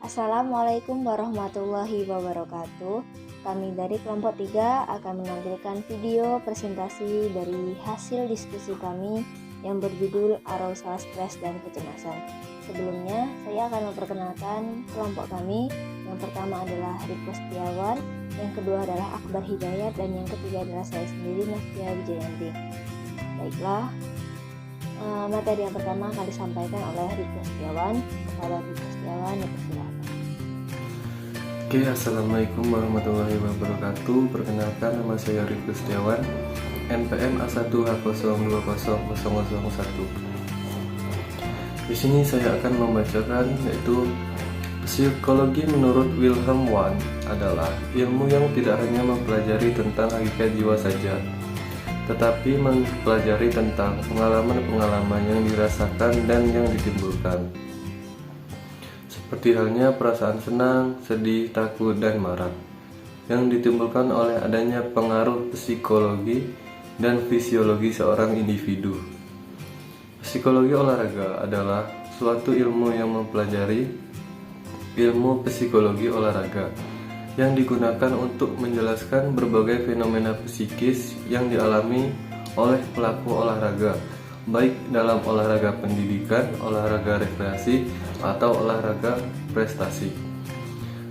Assalamualaikum warahmatullahi wabarakatuh. Kami dari kelompok 3 akan menampilkan video presentasi dari hasil diskusi kami yang berjudul arousal stres dan kecemasan. Sebelumnya, saya akan memperkenalkan kelompok kami. Yang pertama adalah Riko Setiawan, yang kedua adalah Akbar Hidayat, dan yang ketiga adalah saya sendiri, Nafia Wijayanti. Baiklah, materi yang pertama akan disampaikan oleh Riko Setiawan. Kepada Riko Setiawan, dipersilakan. Oke, assalamualaikum warahmatullahi wabarakatuh. Perkenalkan, nama saya Riko Setiawan, NPM A1H020001. Di sini saya akan membacakan yaitu psikologi menurut Wilhelm Wundt adalah ilmu yang tidak hanya mempelajari tentang hakikat jiwa saja, tetapi mempelajari tentang pengalaman-pengalaman yang dirasakan dan yang ditimbulkan. Seperti halnya perasaan senang, sedih, takut, dan marah yang ditimbulkan oleh adanya pengaruh psikologi dan fisiologi seorang individu. Psikologi olahraga adalah suatu ilmu yang mempelajari ilmu psikologi olahraga yang digunakan untuk menjelaskan berbagai fenomena psikis yang dialami oleh pelaku olahraga, baik dalam olahraga pendidikan, olahraga rekreasi, atau olahraga prestasi.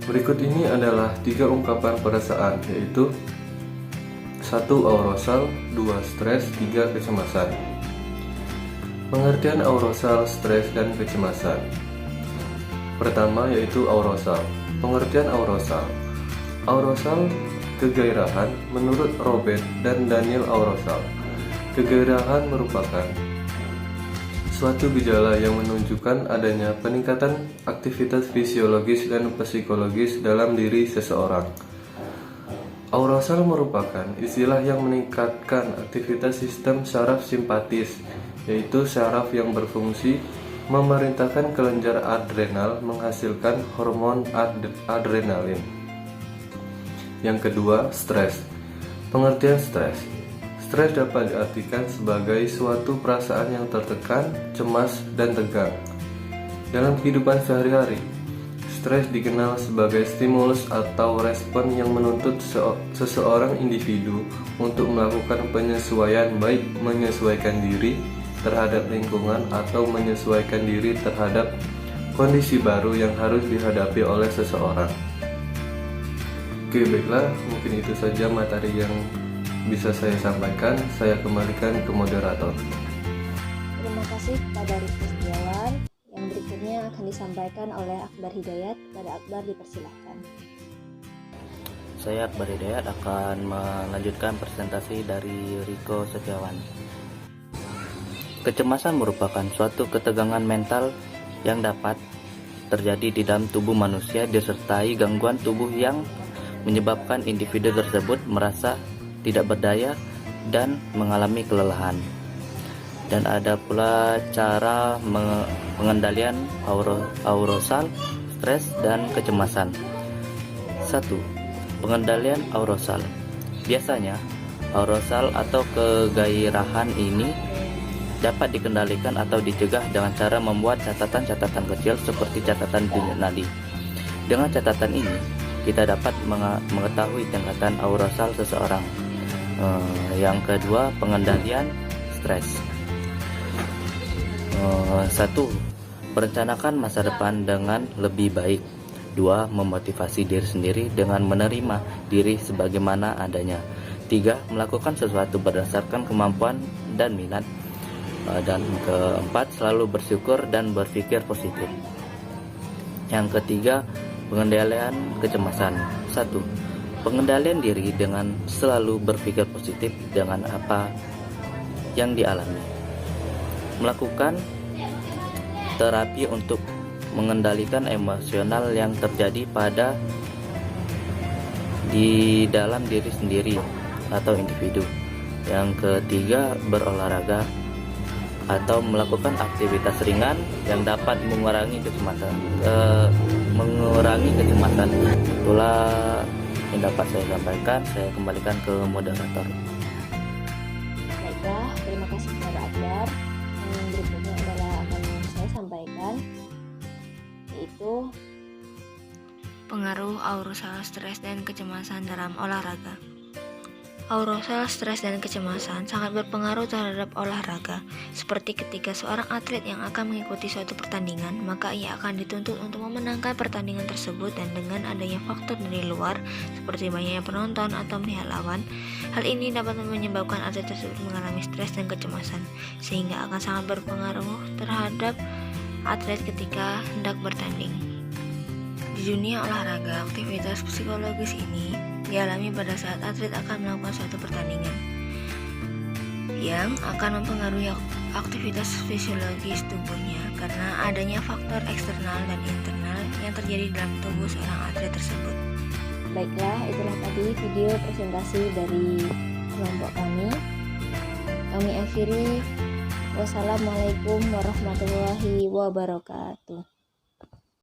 Berikut ini adalah 3 ungkapan perasaan, yaitu 1. Arousal, 2. Stres, 3. Kecemasan. Pengertian arousal, stres, dan kecemasan. Pertama yaitu arousal. Pengertian arousal. Arousal, kegairahan. Menurut Robert dan Daniel Arousal, kegairahan merupakan suatu gejala yang menunjukkan adanya peningkatan aktivitas fisiologis dan psikologis dalam diri seseorang. Arousal merupakan istilah yang meningkatkan aktivitas sistem saraf simpatis, yaitu saraf yang berfungsi memerintahkan kelenjar adrenal menghasilkan hormon adrenalin. Yang kedua, stres. Pengertian stres. Stres dapat diartikan sebagai suatu perasaan yang tertekan, cemas, dan tegang. Dalam kehidupan sehari-hari, stres dikenal sebagai stimulus atau respon yang menuntut seseorang individu untuk melakukan penyesuaian, baik menyesuaikan diri terhadap lingkungan atau menyesuaikan diri terhadap kondisi baru yang harus dihadapi oleh seseorang. Oke, baiklah, mungkin itu saja materi yang bisa saya sampaikan. Saya kembalikan ke moderator. Terima kasih kepada Riko Setiawan. Yang berikutnya akan disampaikan oleh Akbar Hidayat. Kepada Akbar, dipersilakan. Saya Akbar Hidayat akan melanjutkan presentasi dari Riko Setiawan. Kecemasan merupakan suatu ketegangan mental yang dapat terjadi di dalam tubuh manusia disertai gangguan tubuh yang menyebabkan individu tersebut merasa tidak berdaya dan mengalami kelelahan. Dan ada pula cara pengendalian arousal, stres, dan kecemasan. 1. Pengendalian arousal. Biasanya, arousal atau kegairahan ini dapat dikendalikan atau dicegah dengan cara membuat catatan-catatan kecil seperti catatan denyut nadi. Dengan catatan ini, kita dapat mengetahui tingkatan arousal seseorang. Yang kedua, pengendalian stres. 1. Merencanakan masa depan dengan lebih baik. 2. Memotivasi diri sendiri dengan menerima diri sebagaimana adanya. 3. Melakukan sesuatu berdasarkan kemampuan dan minat. Dan keempat, selalu bersyukur dan berpikir positif. Yang ketiga, pengendalian kecemasan. 1. Pengendalian diri dengan selalu berpikir positif dengan apa yang dialami. Melakukan terapi untuk mengendalikan emosional yang terjadi di dalam diri sendiri atau individu. Yang ketiga, berolahraga atau melakukan aktivitas ringan yang dapat mengurangi kecemasan. Itulah yang dapat saya sampaikan. Saya kembalikan ke moderator. Baiklah, terima kasih kepada Akbar. Yang berikutnya adalah akan saya sampaikan, yaitu Pengaruh aurosal stres dan kecemasan dalam olahraga. Aurosal stres dan kecemasan sangat berpengaruh terhadap olahraga. Seperti ketika seorang atlet yang akan mengikuti suatu pertandingan, maka ia akan dituntut untuk memenangkan pertandingan tersebut, dan dengan adanya faktor dari luar seperti banyaknya penonton atau pihak lawan, hal ini dapat menyebabkan atlet tersebut mengalami stres dan kecemasan, sehingga akan sangat berpengaruh terhadap atlet ketika hendak bertanding. Di dunia olahraga, aktivitas psikologis ini dialami pada saat atlet akan melakukan suatu pertandingan yang akan mempengaruhi aktivitas fisiologis tubuhnya karena adanya faktor eksternal dan internal yang terjadi dalam tubuh seorang atlet tersebut. Baiklah, itulah tadi video presentasi dari kelompok kami. Kami akhiri. Wassalamualaikum warahmatullahi wabarakatuh.